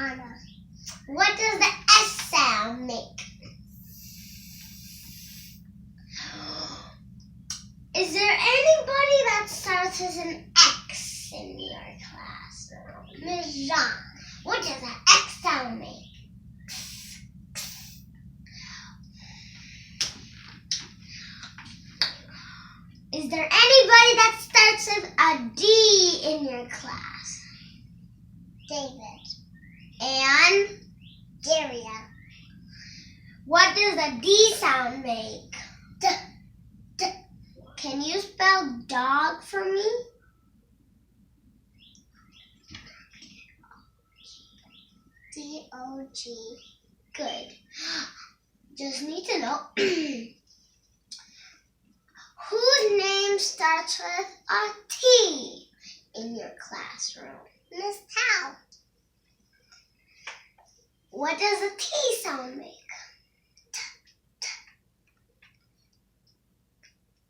Anna. What does the S sound make? Is there anybody that starts with an X in your class? Miss Jean, what does the X sound make? Is there anybody that starts with a D in your class? David. And? Daria. What does the D sound make? D. Can you spell dog for me? D-O-G. Good. Just need to know whose name starts with a T in your classroom? Miss Tao. What does a T sound make?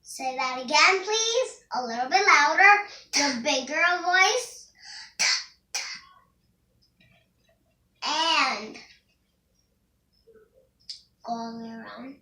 Say that again, please. A little bit louder. The bigger a voice. And go all the way around.